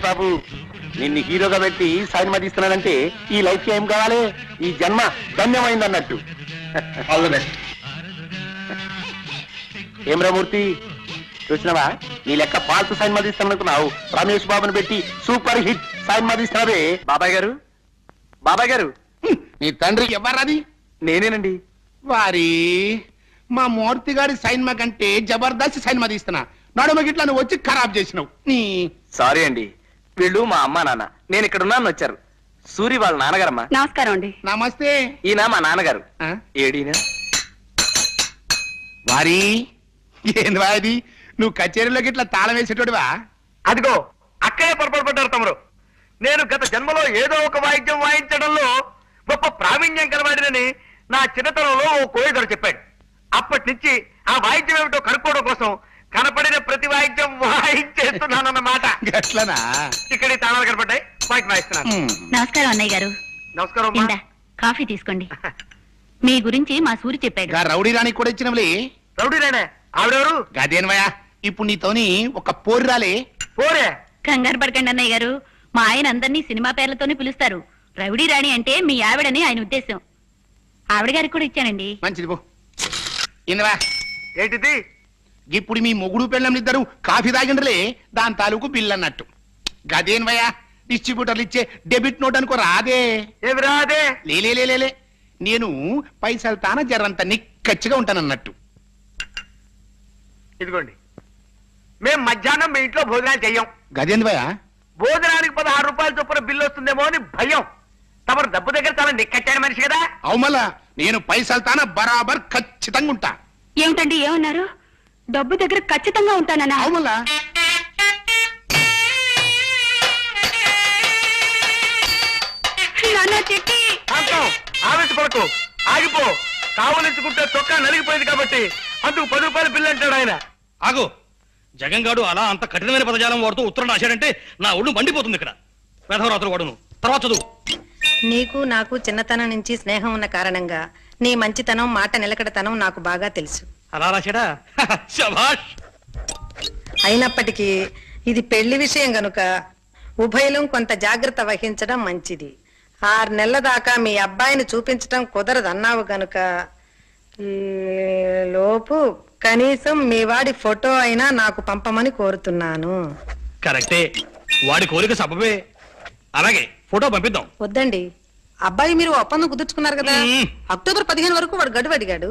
బాబు నిన్ను హీరోగా పెట్టి సినిమా తీస్తున్నానంటే ఈ లైఫ్ ఏం కావాలి? ఈ జన్మ ధన్యమైంది అన్నట్టు. All the best. ఏం రామూర్తి చూసినావా? నీ లెక్క పాల్తు సినిమా తీస్తాననుకున్నావు, రమేష్ బాబుని పెట్టి సూపర్ హిట్ సినిమా తీస్తున్నావే. బాబాయ్ గారు, బాబాయ్ గారు, నీ తండ్రి ఎవరది? నేనేనండి. వారి మా మూర్తి గారి సినిమా కంటే జబర్దస్త్ సినిమా తీస్తున్నా, నడుమ గిట్లా నువ్వు వచ్చి ఖరాబ్ చేసినావు. నీ సారీ అండి, వీళ్ళు మా అమ్మా నాన్న, నేను ఇక్కడ ఉన్నాను వచ్చారు. సూరి వాళ్ళ నాన్నగారమ్మా. నమస్కారం అండి. నమస్తే. ఈయన మా నాన్నగారు. ఆ? ఏడీనా? వారి ఏందివా అది? నువ్వు కచేరీలోకి ఇట్లా తాళం వేసేటోడివా? అదిగో అక్కడే పొరపాటు పడ్డారు తమరు. నేను గత జన్మలో ఏదో ఒక వాయిద్యం వాయించడంలో గొప్ప ప్రావీణ్యం కనబడినని నా చిన్నతనంలో ఓ కోయిదరు చెప్పాడు. అప్పటి నుంచి ఆ వాయిద్యం ఏమిటో కనుక్కోవడం కోసం కనపడిన ప్రతి వాయిద్యం వాయించేస్తున్నానన్నమాట. అట్లనా? ఇక్కడ ఈ తాళాలు కనపడ్డాయి, వాయిద్యం వాయిస్తున్నాను. నమస్కారం అన్నయ్య గారు. నమస్కారం అమ్మా. ఇందా కాఫీ తీసుకోండి. మీ గురించి మా సూరి చెప్పాడు. గా రౌడీ రాణి కూడా ఇచ్చినవులే. రౌడీనేనే ఆవిడెవరు? గదేనవయ్యా, ఇప్పుడు నీతోని ఒక పోరు రాలే. పోరే? కంగారు పడకండి అన్నయ్య గారు, మా ఆయన అందరినీ సినిమా పేర్లతోనే పిలుస్తారు. రౌడీ రాణి అంటే మీ ఆవిడని ఆయన ఉద్దేశం. ఆవిడ గారికి కూడా ఇచ్చానండి. మంచిది పో. ఇందవా, ఏంటిది? ఇప్పుడు మీ మొగుడు పెళ్ళం ఇద్దరు కాఫీ తాగిండ్రలే, దాని తాలూకు బిల్ అన్నట్టు. గదేనవయ్యా, డిస్ట్రిబ్యూటర్లు ఇచ్చే డెబిట్ నోట్ అనుకో రాదే. ఏమి రాదే? లేలే, నేను పైసలు తాన జరంత నిక్కచ్చిగా ఉంటానన్నట్టు. ఇదిగోండి, మేం మధ్యాహ్నం మీ ఇంట్లో భోజనాలు చెయ్యం. గదేంద్వయ్యా? భోజనానికి 16 రూపాయల చొప్పున బిల్లు వస్తుందేమో అని భయం. తమరు డబ్బు దగ్గర చాలా నిక్కచ్చాడు మనిషి కదా. అవుమలా, నేను పైసలు తాన బరాబర్ ఖచ్చితంగా ఉంటా. ఏమిటండి ఏమన్నారు? డబ్బు దగ్గర ఖచ్చితంగా ఉంటానన్నా? అవుమలా. చెట్టి ఆవేశపడకు, ఆగిపో. కావలించుకుంటే చొక్కా నలిగిపోయింది కాబట్టి అందుకు 10 రూపాయల బిల్లు అంటాడు ఆయన. ఆగు. జగంగాడు అలా అంత కఠినమైన పదజాలం వాడుతూ ఉత్తరం రాశాడంటే నా ఒళ్ళు మండిపోతుంది. ఇక్కడ వేధవరాత్రులు వాడును. తర్వాత చదువు. నీకు నాకు చిన్నతనం నుంచి స్నేహం ఉన్న కారణంగా నీ మంచితనం, మాట నిలకడతనం నాకు బాగా తెలుసు. అలా రాశాడా? శభాష్. అయినప్పటికీ ఇది పెళ్లి విషయం గనుక ఉభయలం కొంత జాగ్రత్త వహించడం మంచిది. 6 నెలల దాకా మీ అబ్బాయిని చూపించడం కుదరదన్నావు గనుక ఈ లోపు కనీసం మీ వాడి ఫోటో అయినా నాకు పంపమని కోరుతున్నాను. కరెక్టే, వాడి కోరిక సబబే. అలాగే ఫోటో పంపిద్దాం. వద్దండి, అబ్బాయి మీరు ఒప్పందం కుదుర్చుకున్నారు కదా. అక్టోబర్ 15 వరకు వాడు గడువు అడిగాడు.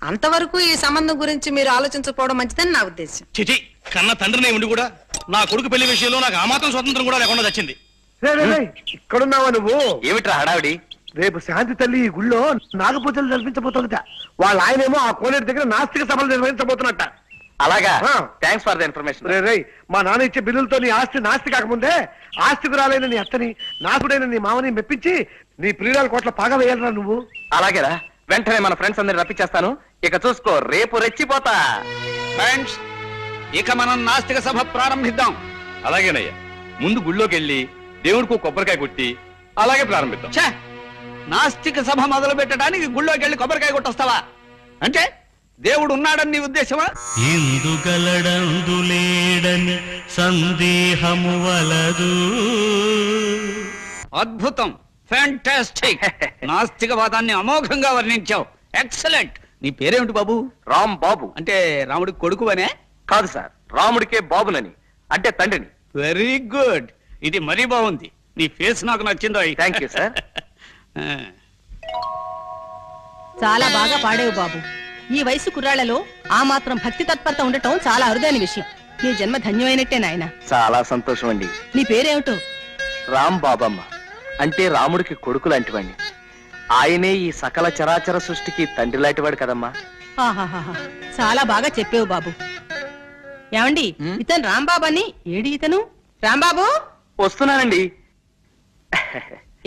అంతవరకు ఈ సంబంధం గురించి మీరు ఆలోచించకపోవడం మంచిదని నా ఉద్దేశం. చిచి, కన్న తండ్రినే ఉండి కూడా నా కొడుకు పెళ్లి విషయంలో నాకు ఆ మాత్రం స్వతంత్రం కూడా లేకుండా వచ్చింది. ఇక్కడున్నావా నువ్వు? ఏమిట్రా హడావిడి? రేపు శాంతి తల్లి ఈ గుళ్ళో నాగపూజలు జరిపించబోతుందట. వాళ్ళ ఆయనేమో ఆ కోనేరు దగ్గర నాస్తిక సభలు నిర్వహించబోతున్నట్ట. అలాగా? Thanks for the information. మా నాన్న ఇచ్చే బిల్లులతో నీ ఆస్తి నాస్తి కాకముందే ఆస్తికురాలైన నీ అత్తని, నాకుడైన నీ మామని మెప్పించి నీ ప్రియురాల కోట్ల పాగా వేయాలరా నువ్వు. అలాగేరా, వెంటనే మన ఫ్రెండ్స్ అందరిని రప్పించేస్తాను. ఇక చూసుకో, రేపు రెచ్చిపోతా. ఫ్రెండ్స్, ఇక మనం నాస్తిక సభ ప్రారంభిద్దాం. అలాగేనయ్యా, ముందు గుళ్ళోకి వెళ్ళి దేవుడికి కొబ్బరికాయ కొట్టి అలాగే ప్రారంభిద్దాం. ఛే, నాస్తిక సభ మొదలు పెట్టడానికి గుళ్ళోకి వెళ్ళి కొబ్బరికాయ కొట్టొస్తావా? అంటే దేవుడు ఉన్నాడని నీ ఉద్దేశమా? ఎందుగలడందు లేడని సందేహము వలదు. అద్భుతం, ఫ్యాంటాస్టిక్. నాస్తికవాదాన్ని అమోఘంగా వర్ణించావు. ఎక్సలెంట్. నీ పేరేమిటి బాబు? రామ్ బాబు. అంటే రాముడికి కొడుకు అనే? కాదు సార్, రాముడికే బాబునని, అంటే తండ్రిని. Very good. ఇది మరీ బాగుంది. నీ ఫేస్ నాకు నచ్చిందో. Thank you sir. చాలా బాగా పాడేవు బాబు. ఈ వయసు కుర్రాళ్లలో ఆ మాత్రం భక్తి తత్పరత ఉండటం చాలా అరుదైన విషయం. నీ జన్మ ధన్యమైనట్టే నాయన. చాలా సంతోషం అండి. నీ పేరేమిటో? రామ్ బాబమ్మ, అంటే రాముడికి కొడుకు లాంటివాడిని. ఆయనే ఈ సకల చరాచర సృష్టికి తండ్రి లాంటివాడు కదమ్మా. ఆహాహా, చాలా బాగా చెప్పేవు బాబు. ఏమండి, ఇతను రాంబాబు అని. ఏడి ఇతను? రాంబాబు వస్తున్నానండి.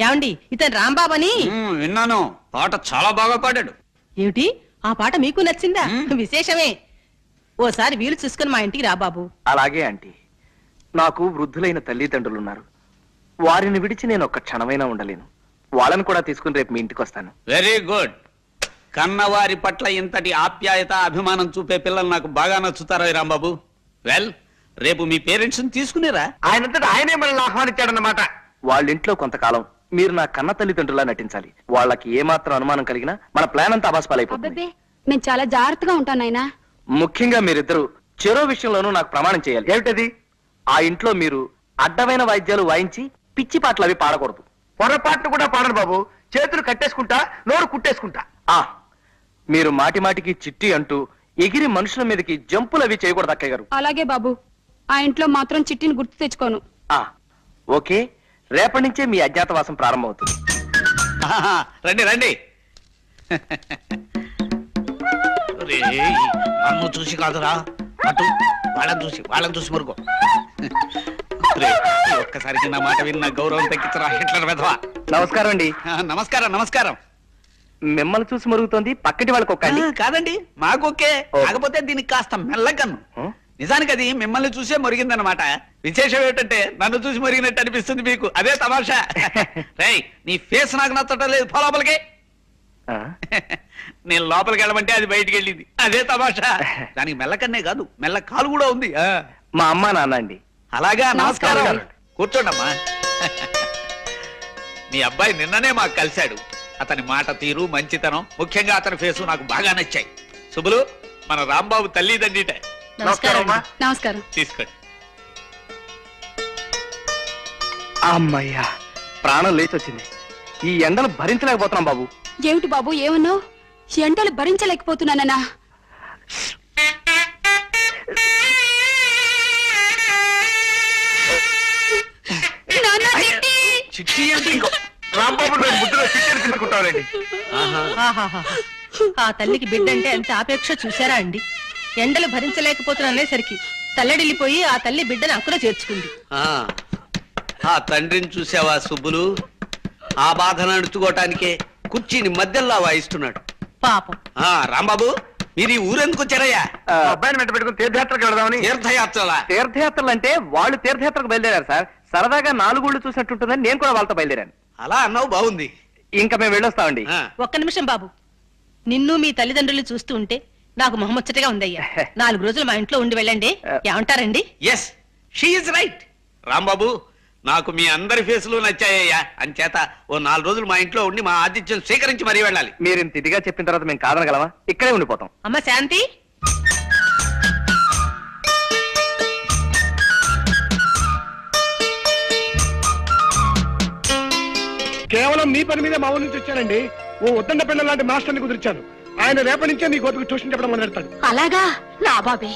ఏమండి, ఇతను రాంబాబు అని. విన్నాను, పాట చాలా బాగా పాడాడు. ఏమిటి, ఆ పాట మీకు నచ్చిందా? విశేషమే. ఓసారి వీలు చూసుకుని మా ఇంటికి రా బాబు. అలాగే ఆంటీ. నాకు వృద్ధులైన తల్లిదండ్రులున్నారు. వారిని విడిచి నేను ఒక్క క్షణమైనా ఉండలేను. వాళ్ళని కూడా తీసుకుని రేపు మీ ఇంటికి వస్తాను. Very good. కన్నవారి పట్ల ఇంతటి ఆప్యాయత, అభిమానం చూపే పిల్లలు నాకు బాగా నచ్చుతారు రాంబాబు. వెల్, రేపు మీ పేరెంట్స్ తీసుకునేరా? ఆయనంతటా ఆయనే మనల్ని ఆహ్వానించాడన్నమాట. వాళ్ళ ఇంట్లో కొంతకాలం మీరు నా కన్న తల్లిదండ్రులా నటించాలి. వాళ్ళకి ఏమాత్రం అనుమానం కలిగినా మన ప్లాన్ అంతా అబాస్పాలైపోతుంది. నేను చాలా జాగ్రత్తగా ఉంటాను నాయనా. ముఖ్యంగా మీరిద్దరు చెరో విషయంలోనూ నాకు ప్రమాణం చేయాలి. ఏమిటది? ఆ ఇంట్లో మీరు అడ్డమైన వాయిద్యాలు వాయించి పిచ్చి పాటలు అవి పాడకూడదు. పొరపాట్లు కూడా పాడను బాబు. చేతులు కట్టేసుకుంటా, నోరు కుట్టేసుకుంటా. మీరు మాటి మాటికి చిట్టి అంటూ ఎగిరి మనుషుల మీదకి జంపులు అవి చేయకూడదు అక్కయ్య గారు. అలాగే బాబు, ఆ ఇంట్లో మాత్రం చిట్టిని గుర్తు తెచ్చుకోను. ఓకే, రేపటి నుంచే మీ అజ్ఞాతవాసం ప్రారంభమవుతుంది. రండి రండి. నన్ను చూసి కాదురా, అటు వాళ్ళని చూసి మురుగు. ఒక్కసారికి నా మాట విన్న గౌరవం తగ్గించరా హిట్లర్ వెధవా. నమస్కారం అండి. నమస్కారం నమస్కారం. మిమ్మల్ని చూసి మరుగుతోంది, పక్కటి వాళ్ళకి ఒక్కండి. కాదండి, మాకొకే. కాకపోతే దీనికి కాస్త మెల్లకన్ను. నిజానికి అది మిమ్మల్ని చూసే మురిగిందనమాట. విశేషం ఏమిటంటే నన్ను చూసి మురిగినట్టు అనిపిస్తుంది మీకు. అదే తమాషా. రేయ్, నీ ఫేస్ నాకు నచ్చటం లేదు, పో లోపలికి. నేను లోపలికి వెళ్ళమంటే అది బయటికి వెళ్ళింది. అదే తమాషా. దానికి మెల్లకన్నే కాదు, మెల్ల కాలు కూడా ఉంది. మా అమ్మా నాన్న అండి. అలాగా, నమస్కారం. కూర్చోండమ్మా. మీ అబ్బాయి నిన్ననే మాకు కలిశాడు. అతని మాట తీరు, మంచితనం, ముఖ్యంగా అతని ఫేసు నాకు బాగా నచ్చాయి. శుభులు, మన రాంబాబు తల్లిదండ్రిట. నమస్కారం. తీసుకోండి. అమ్మయ్యా, ప్రాణం లేచి వచ్చింది. ఈ ఎండలు భరించలేకపోతున్నాం బాబు. ఏమిటి బాబు, ఏమన్నావు? ఎండలు భరించలేకపోతున్నానన్నా? చిట్టి అంటే ఇంకో రాంబాబు బుద్ధిలో చిట్టి తీసుకుంటానండి. ఆ తల్లికి బిడ్డంటే ఎంత ఆపేక్ష చూసారా అండి. ఎండలు భరించలేకపోతున్నానేసరికి తల్లడిల్లిపోయి ఆ తల్లి బిడ్డను అక్కున చేర్చుకుంది. ఆ తండ్రిని చూసావా సుబ్బులు? ఆ బాధను అణుచుకోవటానికే కుర్చీని మధ్యలో వాయిస్తున్నాడు పాపం. రాంబాబు, మీరు ఈ ఊరెందుకు వచ్చారయ్యా? అబ్బాయిని వెంట పెట్టుకుని తీర్థయాత్రకు వెళదామని. తీర్థయాత్రలా? తీర్థయాత్రలు అంటే వాళ్ళు తీర్థయాత్రకు బయలుదేరారు సార్. సరదాగా 4 ఊళ్ళు చూసినట్టుంటుందని నేను కూడా వాళ్ళతో బయలుదేరాను. అలా అన్నావు, బాగుంది. ఇంకా మేము వెళ్ళొస్తామండి. ఒక్క నిమిషం బాబు, నిన్ను మీ తల్లిదండ్రులు చూస్తూ ఉంటే నాకు మొహముచ్చటగా ఉందయ్యా. 4 రోజులు మా ఇంట్లో ఉండి వెళ్ళండి. ఏమంటారండి? Yes, she is right. Rambabu, నాకు మీ అందరి ఫేసులు నచ్చాయ్యా. అంచేత ఓ 4 రోజులు మా ఇంట్లో ఉండి మా ఆతిథ్యం స్వీకరించి మరీ వెళ్ళాలి. మీరు ఇంత ఇదిగా చెప్పిన తర్వాత మేము కాదనగలమా? ఇక్కడే ఉండిపోతాం. అమ్మ శాంతి, కేవలం మీ పని మీద మా ఊరి నుంచి వచ్చానండి. ఓ ఉద్దండ పిల్ల లాంటి మాస్టర్ని కుదిర్చాను. ఆయన రేపటి నుంచే మీ గోపికి ట్యూషన్ చెప్పడం మొదలెడతాడు. అలాగా? నా బాబే,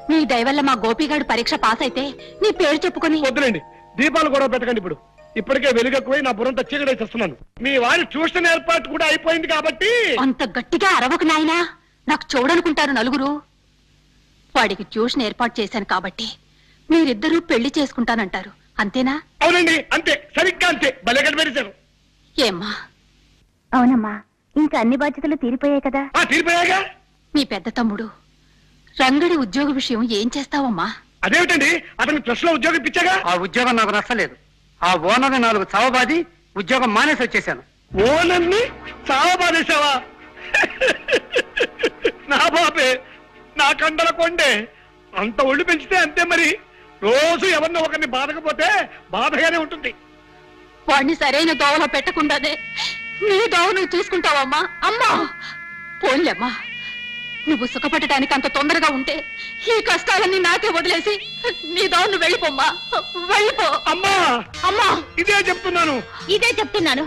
నీ దయవల్ల మా గోపిగాడు పరీక్ష పాస్ అయితే నీ పేరు చెప్పుకొని. వద్దులేండి, దీపాలు గొడవ పెట్టకండి. ఇప్పటికే వెలుగెక్కువై నా బుర్రంతా చీకటి చేస్తున్నాను. మీ వారి ట్యూషన్ ఏర్పాటు కూడా అయిపోయింది కాబట్టి. అంత గట్టిగా అరవకు నాయనా, నాకు చూడనుకుంటారు నలుగురు. వాడికి ట్యూషన్ ఏర్పాటు చేశాను కాబట్టి మీరిద్దరూ పెళ్లి చేసుకుంటానంటారు, అంతేనా? అవునండి, అంతే, సరిగ్గా అంతే. భలే కనిపెట్టారు. ఏమ్మా? అవునమ్మా, ఇంకా అన్ని బాధ్యతలు తీరిపోయాయి కదా. తీరిపోయాగా. మీ పెద్ద తమ్ముడు రంగడి ఉద్యోగ విషయం ఏం చేస్తావమ్మా? అదేమిటండి, అతని ప్లస్ లో ఉద్యోగం ఇప్పించగా. ఆ ఉద్యోగం నాకు నచ్చలేదు. ఆ ఓనర్ని 4 చావబాది ఉద్యోగం మానేసి వచ్చేసాను. ఓనర్ని చావబాదేశావా? నా బాబే, నా కండల కొండే. అంత ఒళ్ళు పెంచితే అంతే మరి. రోజు ఎవరినో ఒకరిని బాధకపోతే బాధగానే ఉంటుంది. వాడిని సరైన దోవలో పెట్టకుండానే నీ దోవ నువ్వు చూసుకుంటావమ్మా. అమ్మా పోన్లేమ్మా, నువ్వు సుఖపడటానికి అంత తొందరగా ఉంటే ఈ కష్టాలన్నీ నాకే వదిలేసి నీ దోవ నువ్వు వెళ్ళిపోమ్మా, వెళ్ళిపో. అమ్మా అమ్మా, ఇదే చెప్తున్నాను.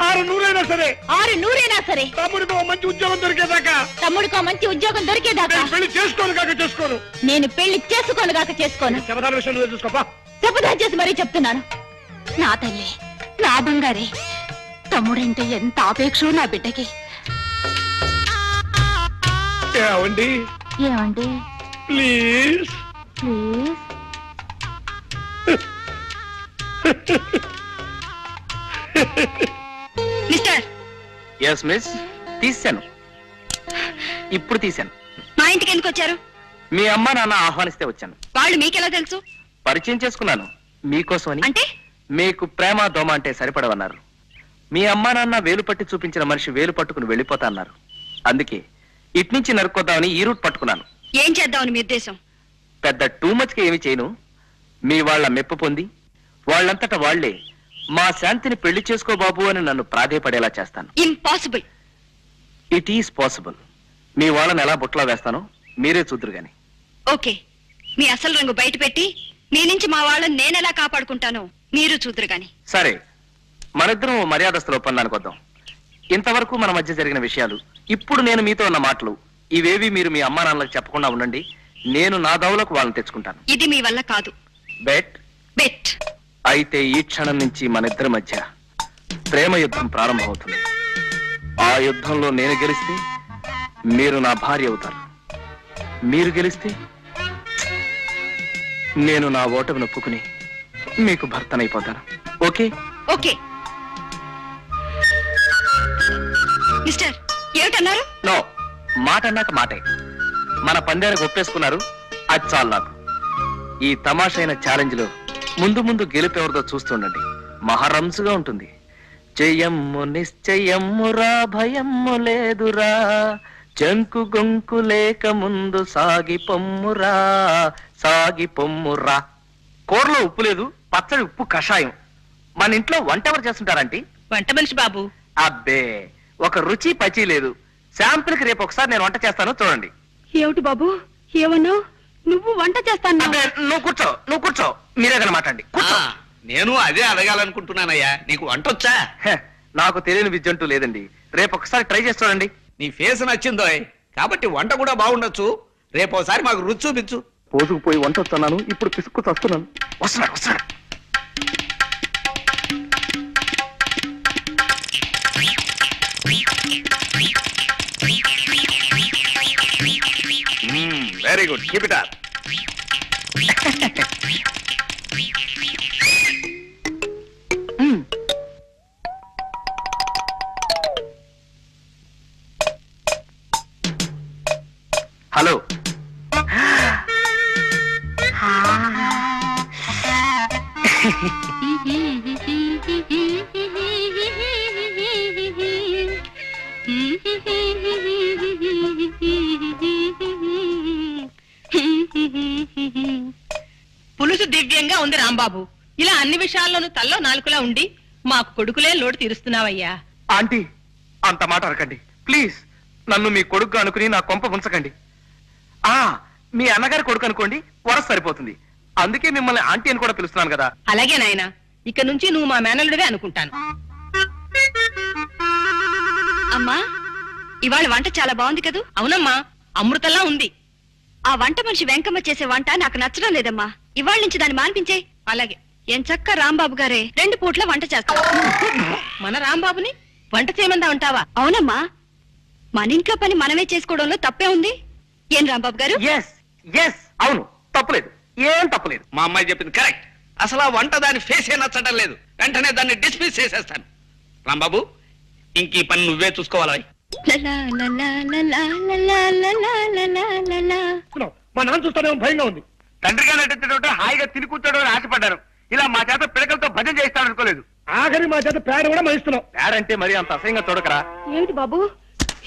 6 నూరైనా సరే, 6 నూరైనా సరే తమ్ముడికో మంచి ఉద్యోగం దొరికేదాకా, తమ్ముడికో మంచి ఉద్యోగం దొరికేదాకా పెళ్లి చేసుకోను కాక చేసుకోను. నేను పెళ్లి చేసుకోను గాక చేసుకోను. శపథాల విషయం నువ్వే చూసుకోపా. శపథం చేసి మరీ చెప్తున్నాను. నా తల్లి, నా బంగారే, తమ్ముడంటే ఎంత ఆపేక్షో నా బిడ్డకి. ఏమండి? ఏమండి? Please please. Mister. Yes miss, తీశాను. ఇప్పుడు తీశాను. మా ఇంటికి ఎందుకు వచ్చారు? మీ అమ్మ నాన్న ఆహ్వానిస్తే వచ్చాను. వాళ్ళు మీకెలా తెలుసు? పరిచయం చేసుకున్నాను మీకోసమని. అంటే మీకు ప్రేమ దోమ అంటే సరిపడవన్నారు. మీ అమ్మా నాన్న వేలు పట్టి చూపించిన మనిషి వేలు పట్టుకుని వెళ్ళిపోతా అన్నారు. అందుకే ఇట్నుంచి నరుక్కొద్దామని ఈ రూట్ పట్టుకున్నాను. ఏం చేద్దామని మీ ఉద్దేశం? పెద్ద టూ మచ్ కి ఏమి చేయను. మీ వాళ్ళ మెప్పు పొంది వాళ్ళంతట వాళ్లే మా శాంతిని పెళ్లి చేసుకో బాబు అని నన్ను ప్రాధేయపడేలా చేస్తాను. ఇంపాసిబుల్. It is possible. మీ వాళ్ళని ఎలా బుట్టలో వేస్తానో మీరే చూద్దరు గాని. ఓకే, మీ అసలు రంగు బయట పెట్టి మీ నుంచి మా వాళ్ళని నేనెలా కాపాడుకుంటానో మీరు చూద్దరు గాని. సరే, మనిద్దరం మర్యాదస్తుల ఒప్పందానికి వద్దాం. ఇంతవరకు మన మధ్య జరిగిన విషయాలు, ఇప్పుడు నేను మీతో ఉన్న మాటలు, ఇవేవి మీరు మీ అమ్మా నాన్నలకు చెప్పకుండా ఉండండి. నేను నా దౌలకు వాళ్ళని తెచ్చుకుంటాను. ఇది మీ వల్ల కాదు. బెట్? బెట్. అయితే ఈ క్షణం నుంచి మన ఇద్దరి మధ్య ప్రేమ యుద్ధం ప్రారంభమవుతుంది. ఆ యుద్ధంలో నేను గెలిస్తే మీరు నా భార్య అవుతారు. మీరు గెలిస్తే నేను నా ఓటమి నొప్పుకుని మీకు భర్తనైపోతాను. ఓకే? ఓకే. మిస్టర్, ఏమిటన్నారు? నో, మాట అన్నాక మాటే. మన పందానికి ఒప్పేసుకున్నారు, అది చాలు నాకు. ఈ తమాషైన ఛాలెంజ్ లో ముందు ముందు గెలుపెవరిదో చూస్తుండండి. మహారంసుగా ఉంటుంది. జయమ్ము నిశ్చయమ్మురా, భయమ్ము లేదురా, జంకు గొంకు లేక ముందు సాగి పొమ్మురా, సాగి పొమ్మురా. కూరలో ఉప్పు లేదు, పచ్చడి ఉప్పు కషాయం. మన ఇంట్లో వంట ఎవరు చేస్తుంటారంటే? వంట మనిషి బాబు. అబ్బే, ఒక రుచి పచి లేదు. శాంపుల్ కి రేపు ఒకసారి నేను వంట చేస్తాను, చూడండి. ఏమిటి బాబు, ఏమన్నావు? నువ్వు వంట చేస్తాను? అబ్బే, నువ్వు కూర్చో, నువ్వు కూర్చో. మీరే కదా మాట్లాడండి. కూర్చో. నేను అదే అడగాలనుకుంటున్నానయ్యా, నీకు వంటొచ్చా? నాకు తెలియని విద్య అంటూ లేదండి. రేపు ఒకసారి ట్రై చేసి చూడండి. నీ ఫేస్ నచ్చిందో కాబట్టి వంట కూడా బాగుండొచ్చు. రేపోసారి మాకు రుచి చూపించు. పోసుకుపోయి వంట వస్తున్నాను, ఇప్పుడు పిసుక్కు వస్తున్నాను. వస్తున్నాడు వస్తున్నాడు. Very good, keep it up. Hello. పులుసు దివ్యంగా ఉంది రాంబాబు. ఇలా అన్ని విషయాల్లోనూ తల్లో నాలుకలా ఉండి మాకు కొడుకులే లోటు తీరుస్తున్నావయ్యా. ఆంటీ, అంత మాట అరకండి ప్లీజ్. నన్ను మీ కొడుకు అనుకుని నా కొంప ఉంచకండి. మీ అన్నగారి కొడుకు అనుకోండి, వరస సరిపోతుంది. అందుకే మిమ్మల్ని ఆంటీ అని కూడా పిలుస్తున్నాను కదా. అలాగే నాయనా, ఇక నుంచి నువ్వు మా మేనల్లుడివే అనుకుంటాను. అమ్మా, ఇవాళ వంట చాలా బాగుంది కదూ? అవునమ్మా, అమృతంలా ఉంది. ఆ వంట మనిషి వెంకమ్మ చేసే వంట నాకు నచ్చడం లేదమ్మా. ఇవాళ నుంచి దాన్ని మాన్పించే. అలాగే. ఎంచక్క రాంబాబు గారే 2 పూట్ల వంట చేస్తారు. మన రాంబాబుని వంట చేయమందా ఉంటావా? అవునమ్మా, మన ఇంట్లో పని మనమే చేసుకోవడంలో తప్పే ఉంది. ఏం రాంబాబు గారు? ఎస్ ఎస్, అవును, తప్పులేదు, ఏం తప్పులేదు. మా అమ్మాయి చెప్పింది కరెక్ట్. అసలు ఆ వంట దాని ఫేసే నచ్చడం లేదు. వెంటనే దాన్ని డిస్మిస్ చేసేస్తాను. రాంబాబు, ఇంక ఈ పని నువ్వే చూసుకోవాలి. మా నాన్న చూస్తానే భయంగా ఉంది. తండ్రిగా నటించడం హాయిగా తిని కూర్చోడం అని ఆశపడ్డాను. ఇలా మా చేత పిడకలతో భజన చేస్తాను అనుకోలేదు. ఆఖరి మా చేత పేడ కూడా మహిస్తున్నావు. పేడంటే మరి అంత అసహ్యంగా చూడకరా. ఏమిటి బాబు,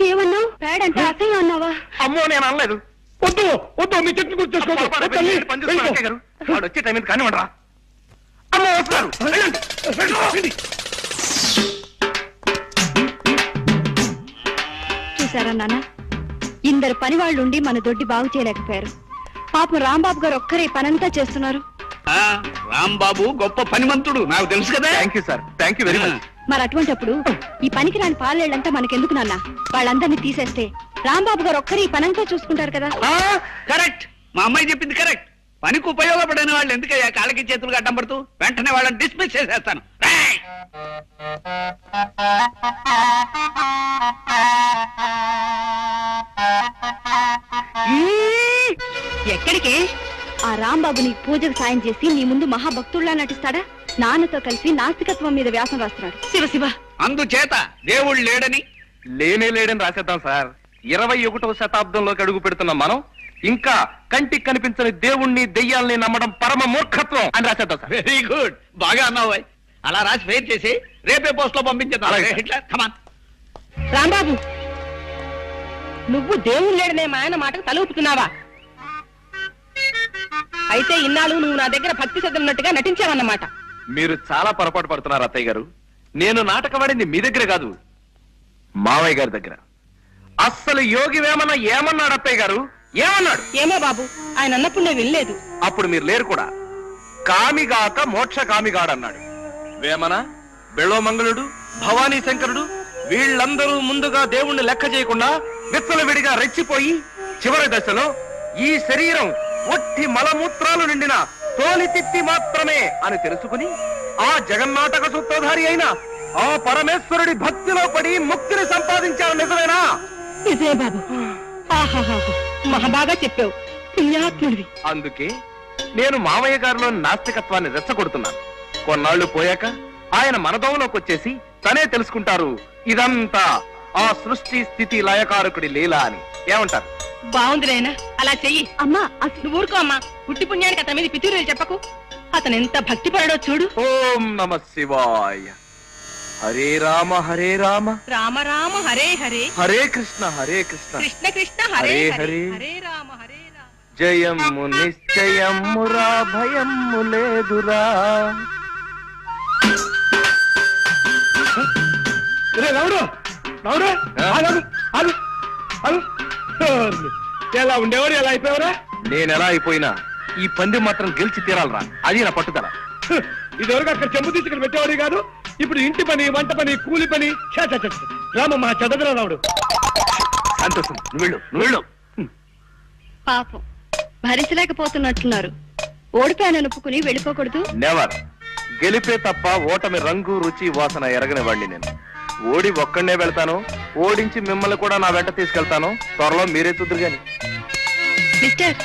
ఏమన్నావు? పేడ అంటే అసహ్యం అన్నావా? అమ్మో, నేను అనలేదు. వద్దు వద్దు, మీ చెట్టు గుర్తు వాడు వచ్చే టైం మీద కానివ్వండి రా. అమ్మో, వస్తున్నారు. చూసారా నాన్న, ఇందరు పని వాళ్ళు ఉండి మన దొడ్డి బాగు చేయలేకపోయారు. పాపం రాంబాబు గారు ఒక్కరే పనంతా చేస్తున్నారు. రాంబాబు గొప్ప పనిమంతుడు, నాకు తెలుసు కదా. Thank you sir, thank you very much. మరి అటువంటప్పుడు ఈ పనికి రాని పాలేళ్ళంతా మనకెందుకు నాన్న? వాళ్ళందరినీ తీసేస్తే రాంబాబు గారు ఒక్కరే ఈ పనంతా చూసుకుంటారు కదా. కరెక్ట్, మా అమ్మాయి చెప్పింది కరెక్ట్. పనికి ఉపయోగపడని వాళ్ళు ఎందుకయ్యా కాళ్ళకి చేతులు అడ్డం పడుతూ? వెంటనే వాళ్ళని డిస్మిస్ చేసేస్తాను. ఎక్కడికి? ఆ రాంబాబు నీ పూజకు సాయం చేసి నీ ముందు మహాభక్తుల్లా నటిస్తాడా? నాన్నతో కలిసి నాస్తికత్వం మీద వ్యాసం రాస్తున్నాడు. శివ శివ. అందుచేత దేవుడు లేడని లేని రాసేద్దాం సార్. 21వ శతాబ్దంలోకి అడుగు పెడుతున్న మనం ఇంకా కంటికి కనిపించని దేవుణ్ణి దెయ్యాల్ని నమ్మడం పరమ మూర్ఖత్వం అని రాసేద్దాం సార్. వెరీ గుడ్, బాగా అన్నావు. అలా రాసి ఫెయిర్ చేసి రేపే పోస్ట్ లో పంపించేద్దాం. రాంబాబు, నువ్వు దేవుడు లేడనే మా ఆయన మాటకు తల ఊపుతున్నావా? అయితే ఇన్నాళ్ళు నువ్వు నా దగ్గర భక్తి శ్రద్ధ ఉన్నట్టుగా నటించావన్నమాట. మీరు చాలా పొరపాటు పడుతున్నారు అత్తయ్య గారు. నేను నాటకవాడింది మీ దగ్గర కాదు, మావయ్య గారి దగ్గర. అస్సలు యోగి వేమన ఏమన్నాడు అత్తయ్య గారు? ఏమన్నాడు? ఏమో బాబు, ఆయన అన్నప్పుడు నేను వినలేదు. అప్పుడు మీరు లేరు కూడా. కామిగాక మోక్ష కామిగాడన్నాడు. వేమన, బెళ్ళోమంగళుడు, భవానీ శంకరుడు వీళ్ళందరూ ముందుగా దేవుణ్ణి లెక్క చేయకుండా విచ్చలవిడిగా రెచ్చిపోయి చివరి దశలో ఈ శరీరం ఒట్టి మలమూత్రాలు నిండిన తోలి తిత్తి మాత్రమే అని తెలుసుకుని ఆ జగన్నాటక సూత్రధారి అయిన ఆ పరమేశ్వరుడి భక్తిలో పడి ముక్తిని సంపాదించారు. నిజమేనా? నిజమే బాబు. మహాబాగా చెప్పావు, పుణ్యాత్ముడివి. అందుకే నేను మామయ్య గారిలో నాస్తికత్వాన్ని రెచ్చగొడుతున్నాను. కొన్నాళ్లు పోయాక ఆయన మనదోవలోకి వచ్చేసి తనే తెలుసుకుంటారు ఇదంతా ఆ సృష్టి స్థితి లయకారకుడి లీలా అని. ఏమంటారు? బాగుందిలేనా, అలా చెయ్యి. అమ్మా అసలు ఊరుకో అమ్మా, పుట్టి పుణ్యానికి అతని మీద పితూరులు చెప్పకు. అతను ఎంత భక్తి పడో చూడు. ఓం నమ శివాయ. హరే రామ హరే రామ రామ రామ హరే హరే, హరే కృష్ణ కృష్ణ కృష్ణ హరే హరే, హరే రామ హరే రామ. జయము నిశ్చయమురా భయము లేదురా. రావుడు రావుడు, ఎలా ఉండేవారు, ఎలా అయిపోయావరా? నేనెలా అయిపోయినా ఈ పందెం మాత్రం గెలిచి తీరాలరా, అది నా పట్టుదల. ఇదివరకు అక్కడ చెంబు తీసుకుని పెట్టేవాడు కాదు, ఇప్పుడు ఇంటి పని, వంట పని, కూలి పని. రామమ్మా చదవరా రావుడు. సంతోషం, నువ్వు వెళ్ళు. పాపం భరించలేకపోతున్నట్టున్నారు. ఓడిపోయాను ఒప్పుకుని వెళ్ళిపోకూడదు. నెవర్. గెలిపే తప్ప ఓటమి రంగు రుచి వాసన ఎరగని వాడిని నేను. ఓడి ఒక్కడే వెళ్తాను, ఓడించి మిమ్మల్ని కూడా నా వెంట తీసుకెళ్తాను. త్వరలో మీరే చూద్దరు గాని. మిస్టర్,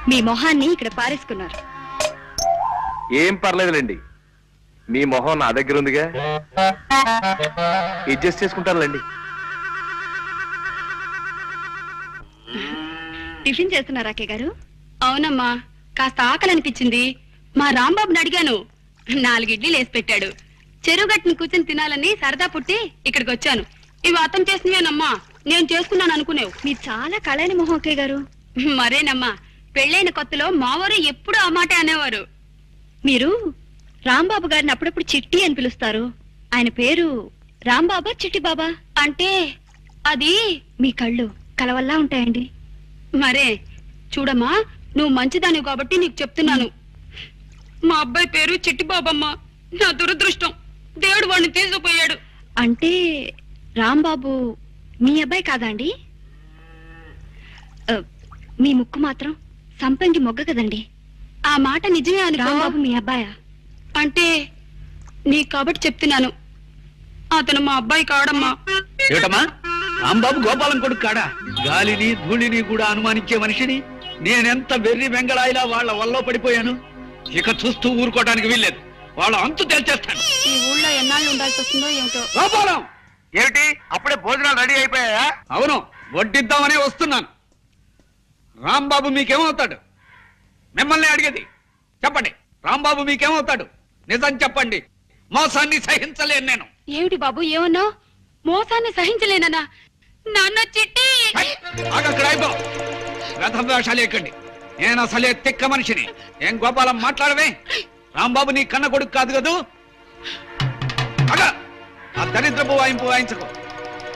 మీ మొహాన్ని ఇక్కడ పారేసుకున్నారు. ఏం పర్లేదులేండి, మీ మొహం నా దగ్గర ఉందిగా, అడ్జస్ట్ చేసుకుంటానులేండి. టిఫిన్ చేస్తున్నారా అక్కయ్య గారు? అవునమ్మా, కాస్త ఆకలి అనిపించింది. మా రాంబాబుని అడిగాను, 4 ఇడ్లీలు వేసి పెట్టాడు. చెరువు గట్టును కూర్చొని తినాలని సరదా పుట్టి ఇక్కడికి వచ్చాను. ఇవి అతను చేసినవేనమ్మా, నేను చేసుకున్నాను అనుకునేవు. మీరు చాలా కళైన మొహం అక్కయ్య గారు. మరేనమ్మా, పెళ్ళైన కొత్తలో మావారు ఎప్పుడు ఆ మాట అనేవారు. మీరు రాంబాబు గారిని అప్పుడప్పుడు చిట్టి అని పిలుస్తారు. ఆయన పేరు రాంబాబా చిట్టి బాబా? అంటే అది మీ కళ్ళు కలవల్లా ఉంటాయండి. మరే చూడమ్మా, నువ్వు మంచిదానివి కాబట్టి నీకు చెప్తున్నాను. మా అబ్బాయి పేరు చిట్టి బాబమ్మ. నా దురదృష్టం, దేవుడు వాడిని తీసుకుపోయాడు. అంటే రాంబాబు మీ అబ్బాయి కాదండి? మీ ముక్కు మాత్రం సంపంగి మొగ్గ కదండి. ఆ మాట నిజమే అని. రాంబాబు మీ అబ్బాయా? అంటే నీకు కాబట్టి చెప్తున్నాను, అతను మా అబ్బాయి కాడమ్మా. ఏమిటమ్మా, రాంబాబు గోపాలం కొడుకు కాడా? గాలిని ధూళిని కూడా అనుమానించే మనిషిని నేనెంత వెర్రి వెంగళాయిలా వాళ్ళ వల్ల పడిపోయాను. ఇక చూస్తూ ఊరుకోవడానికి వీల్లేదు, వాళ్ళ అంతు తేల్చేస్తాను. ఈ ఊళ్ళో ఎన్నాళ్ళు ఉండాల్సి వస్తుందో ఏమిటో. గోపాలం, ఏమిటి అప్పుడే భోజనాలు రెడీ అయిపోయాయా? అవును, వడ్డిద్దామనే వస్తున్నాను. రాంబాబు మీకేమవుతాడు? మిమ్మల్ని అడిగేది. చెప్పండి, రాంబాబు మీకేమవుతాడు? నిజం చెప్పండి. మోసాన్ని సహించలేను నేను. ఏమిటి బాబు ఏమన్నావు? మోసాన్ని సహించలేనన్నా? నాన్న చిట్టి అక్కడ అయిపో. రథం వేషాలు ఎక్కండి. నేను అసలే తిక్క మనిషిని. ఏం గోపాలం మాట్లాడవే? రాంబాబు నీ కన్న కొడుకు కాదు కదూ? అగా ఆ దరిద్రపు వాయింపు వాయించకు.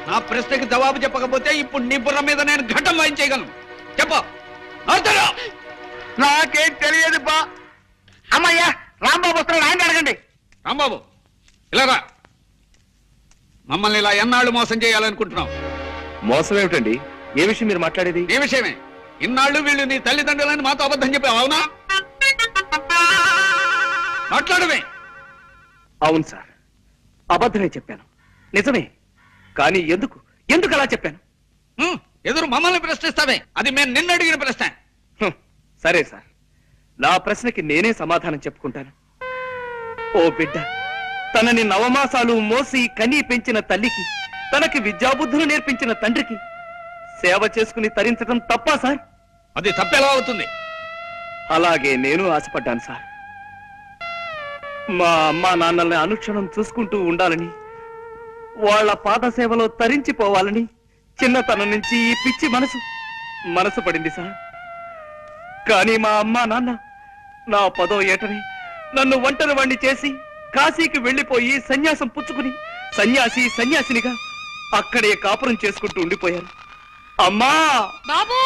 నా ప్రశ్నకి జవాబు చెప్పకపోతే ఇప్పుడు నీ బుర్ర మీద నేను ఘటం వాయించేయగలను. చెప్పు. నాకేం తెలియదు బా. అమ్మయ్యా, రాంబాబు వస్తున్నాడు, ఆయన అడగండి. రాంబాబు ఇలా రా. మమ్మల్ని ఇలా ఎన్నాళ్ళు మోసం చేయాలనుకుంటున్నావు? మోసం ఏమిటండి? ఏ విషయం మీరు మాట్లాడేది? ఈ విషయమే. ఇన్నాళ్ళు వీళ్ళు నీ తల్లిదండ్రులని మాతో అబద్ధం చెప్పావు, అవునా? మాట్లాడమే. అవును సార్, అబద్ధమే చెప్పాను. నిజమే. కానీ ఎందుకు ఎందుకు అలా చెప్పాను? ఎదురు మమ్మల్ని ప్రశ్నిస్తావే? అది మేము నిన్ను అడిగిన ప్రశ్న. సరే సార్, నా ప్రశ్నకి నేనే సమాధానం చెప్పుకుంటాను. ఓ బిడ్డ, తనని నవమాసాలు మోసి కనీ పెంచిన తల్లికి, తనకి విద్యాబుద్ధులు నేర్పించిన తండ్రికి సేవ చేసుకుని తరించడం తప్పా సార్? అది తప్పెలా అవుతుంది? అలాగే నేను ఆశపడ్డాను సార్. మా అమ్మా నాన్నల్ని అనుక్షణం చూసుకుంటూ ఉండాలని, వాళ్ళ పాదసేవలో తరించిపోవాలని చిన్నతనం నుంచి ఈ పిచ్చి మనసు పడింది సార్. కానీ మా అమ్మ నాన్న నా 10వ ఏటని నన్ను ఒంటరి వాణ్ణి చేసి కాశీకి వెళ్లిపోయి సన్యాసం పుచ్చుకుని సన్యాసినిగా అక్కడే కాపురం చేసుకుంటూ ఉండిపోయారు. అమ్మా బాబు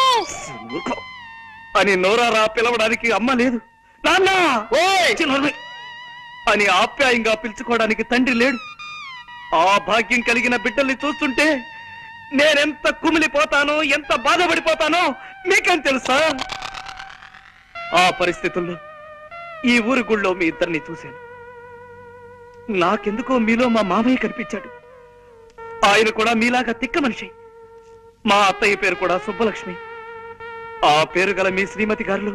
అని నోరారా పిలవడానికి అమ్మ లేదు, నాన్న అని ఆప్యాయంగా పిలుచుకోవడానికి తండ్రి లేడు. ఆ భాగ్యం కలిగిన బిడ్డల్ని చూస్తుంటే నేనెంత కుమిలిపోతానో, ఎంత బాధపడిపోతానో మీకేం తెలుసా? ఆ పరిస్థితుల్లో ఈ ఊరి గుళ్ళో మీ ఇద్దరిని చూశాను. నాకెందుకో మీలో మా మామయ్య కనిపించాడు. ఆయన కూడా మీలాగా తిక్క మనిషి. మా అత్తయ్య పేరు కూడా సుబ్బలక్ష్మి. ఆ పేరు గల మీ శ్రీమతి గారిలో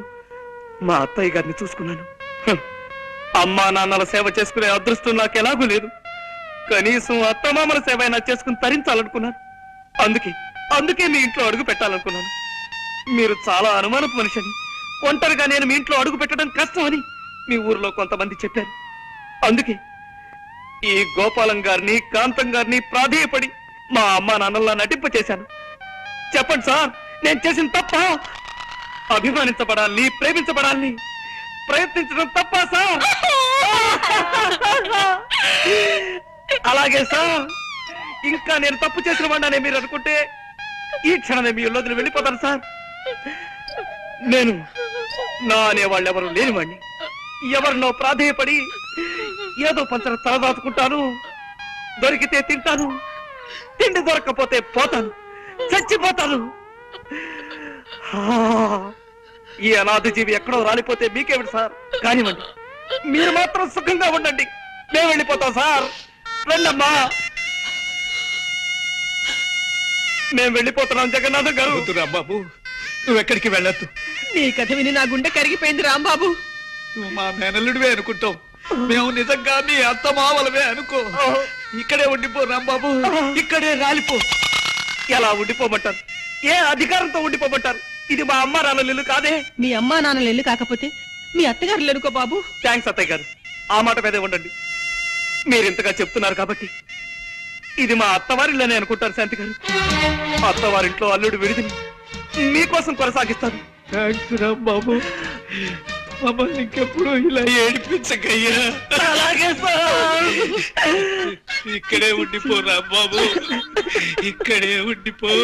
మా అత్తయ్య గారిని చూసుకున్నాను. అమ్మా నాన్నల సేవ చేసుకునే అదృష్టం నాకు ఎలాగూ లేదు. కనీసం అత్తమామల సేవ అయినా చేసుకుని తరించాలనుకున్నాను. అందుకే మీ ఇంట్లో అడుగు పెట్టాలనుకున్నాను. మీరు చాలా అనుమానపు మనిషిని, ఒంటరిగా నేను మీ ఇంట్లో అడుగు పెట్టడం కష్టమని మీ ఊర్లో కొంతమంది చెప్పారు. అందుకే ఈ గోపాలం గారిని, కాంతం గారిని ప్రాధేయపడి మా అమ్మా నాన్నల్లా నటింపచేశాను. చెప్పండి సార్, నేను చేసిన తప్ప? అభిమానించబడాలని, ప్రేమించబడాలని ప్రయత్నించడం తప్ప సార్? అలాగే సార్, ఇంకా నేను తప్పు చేసిన వాడినే మీరు అనుకుంటే ఈ క్షణమే మీ ఇల్లు వెళ్ళిపోతాను సార్. నేను నా అనేవాళ్ళు ఎవరు లేనివాడిని. ఎవరినో ప్రాధేయపడి ఏదో పంచర తలదాచుకుంటాను. దొరికితే తింటాను, తిండి దొరక్కపోతే పోతాను, చచ్చిపోతాను. ఈ అనాథ జీవి ఎక్కడో రాలిపోతే మీకేమిటి సార్? కానివ్వండి, మీరు మాత్రం సుఖంగా ఉండండి. మేము వెళ్ళిపోతాం సార్. రండమ్మా, మేము వెళ్ళిపోతున్నాం. జగన్నాథ గారు బాబు, నువ్వెక్కడికి వెళ్ళొద్దు. నీ కథ విని నా గుండె కరిగిపోయింది రాంబాబు. నువ్వు మా మేనల్లుడివే అనుకుంటాం, మేము నిజంగా మీ అత్తమావలమే అనుకో. ఇక్కడే ఉండిపో రాంబాబు, ఇక్కడే రాలిపో. ఎలా ఉండిపోమంటారు? ఏ అధికారంతో ఉండిపోమంటారు? ఇది మా అమ్మ నాన్నల ఇల్లు కాదే. మీ అమ్మా నాన్నలు ఇల్లు కాకపోతే మీ అత్తగారులు అనుకో బాబు. థ్యాంక్స్ అత్తయ్య గారు, ఆ మాట మీదే ఉండండి. మీరింతగా చెప్తున్నారు కాబట్టి ఇది మా అత్తవారిల్లోనే అనుకుంటారు శాంతి గారు. అత్తవారింట్లో అల్లుడు విడిదిని మీకోసం కొనసాగిస్తాను. థ్యాంక్స్ రాంబాబు, మమ్మల్ని ఇంకెప్పుడు ఇలా ఏడిపించకయ్యా. అలాగే సార్. ఇక్కడే ఉండిపో రాంబాబు, ఇక్కడే ఉండిపో.